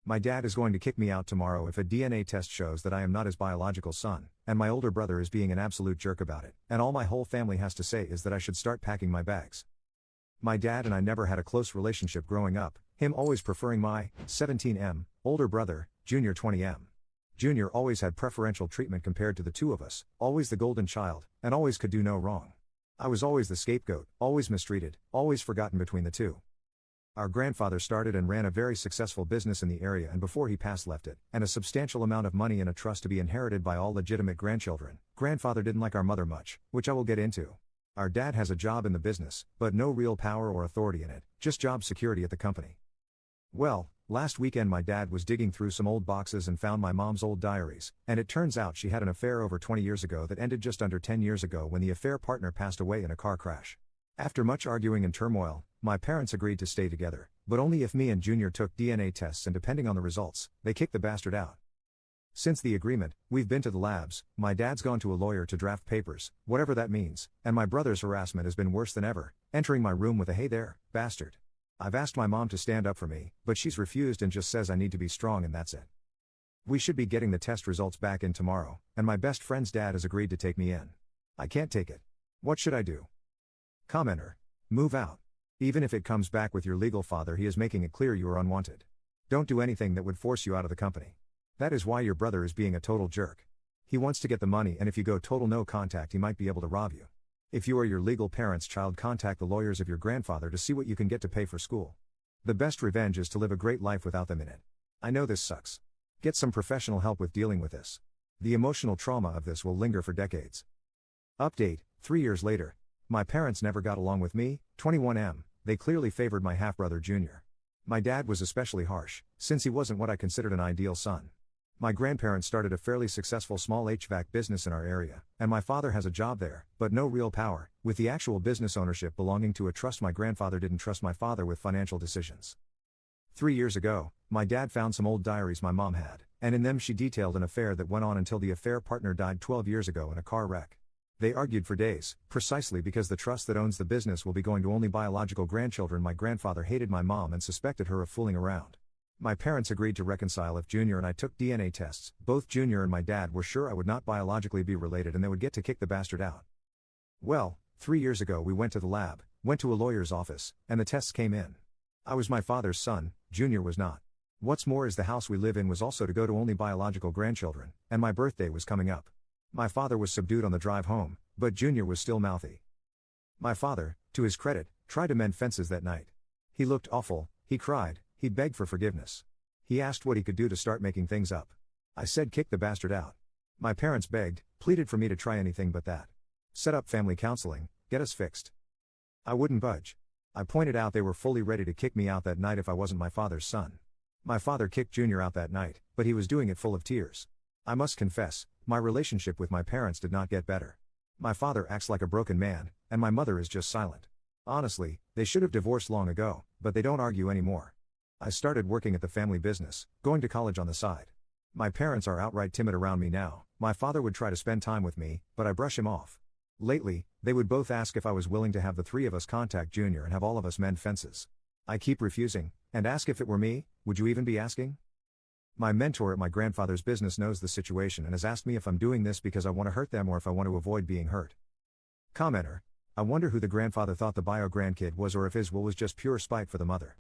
My dad is going to kick me out tomorrow if a DNA test shows that I am not his biological son, and my older brother is being an absolute jerk about it, and all my whole family has to say is that I should start packing my bags. My dad and I never had a close relationship growing up, him always preferring my 17M older brother, Junior 20M. Junior always had preferential treatment compared to the two of us, always the golden child, and always could do no wrong. I was always the scapegoat, always mistreated, always forgotten between the two. Our grandfather started and ran a very successful business in the area, and before he passed left it, and a substantial amount of money in a trust to be inherited by all legitimate grandchildren. Grandfather didn't like our mother much, which I will get into. Our dad has a job in the business, but no real power or authority in it, just job security at the company. Well, last weekend my dad was digging through some old boxes and found my mom's old diaries, and it turns out she had an affair over 20 years ago that ended just under 10 years ago when the affair partner passed away in a car crash. After much arguing and turmoil, my parents agreed to stay together, but only if me and Junior took DNA tests, and depending on the results, they kicked the bastard out. Since the agreement, we've been to the labs, my dad's gone to a lawyer to draft papers, whatever that means, and my brother's harassment has been worse than ever, entering my room with a "Hey there, bastard." I've asked my mom to stand up for me, but she's refused and just says I need to be strong and that's it. We should be getting the test results back in tomorrow, and my best friend's dad has agreed to take me in. I can't take it. What should I do? Commenter. Move out. Even if it comes back with your legal father, he is making it clear you are unwanted. Don't do anything that would force you out of the company. That is why your brother is being a total jerk. He wants to get the money, and if you go total no contact, he might be able to rob you. If you are your legal parent's child, contact the lawyers of your grandfather to see what you can get to pay for school. The best revenge is to live a great life without them in it. I know this sucks. Get some professional help with dealing with this. The emotional trauma of this will linger for decades. Update, 3 years later. My parents never got along with me, 21M, they clearly favored my half-brother Junior. My dad was especially harsh, since he wasn't what I considered an ideal son. My grandparents started a fairly successful small HVAC business in our area, and my father has a job there, but no real power, with the actual business ownership belonging to a trust. My grandfather didn't trust my father with financial decisions. 3 years ago, my dad found some old diaries my mom had, and in them she detailed an affair that went on until the affair partner died 12 years ago in a car wreck. They argued for days, precisely because the trust that owns the business will be going to only biological grandchildren. My grandfather hated my mom and suspected her of fooling around. My parents agreed to reconcile if Junior and I took DNA tests. Both Junior and my dad were sure I would not biologically be related and they would get to kick the bastard out. Well, 3 years ago we went to the lab, went to a lawyer's office, and the tests came in. I was my father's son, Junior was not. What's more is the house we live in was also to go to only biological grandchildren, and my birthday was coming up. My father was subdued on the drive home, but Junior was still mouthy. My father, to his credit, tried to mend fences that night. He looked awful, he cried, he begged for forgiveness. He asked what he could do to start making things up. I said kick the bastard out. My parents begged, pleaded for me to try anything but that. Set up family counseling, get us fixed. I wouldn't budge. I pointed out they were fully ready to kick me out that night if I wasn't my father's son. My father kicked Junior out that night, but he was doing it full of tears. I must confess, my relationship with my parents did not get better. My father acts like a broken man, and my mother is just silent. Honestly, they should have divorced long ago, but they don't argue anymore. I started working at the family business, going to college on the side. My parents are outright timid around me now. My father would try to spend time with me, but I brush him off. Lately, they would both ask if I was willing to have the three of us contact Junior and have all of us mend fences. I keep refusing, and ask if it were me, would you even be asking? My mentor at my grandfather's business knows the situation and has asked me if I'm doing this because I want to hurt them or if I want to avoid being hurt. Commenter. I wonder who the grandfather thought the bio-grandkid was, or if his will was just pure spite for the mother.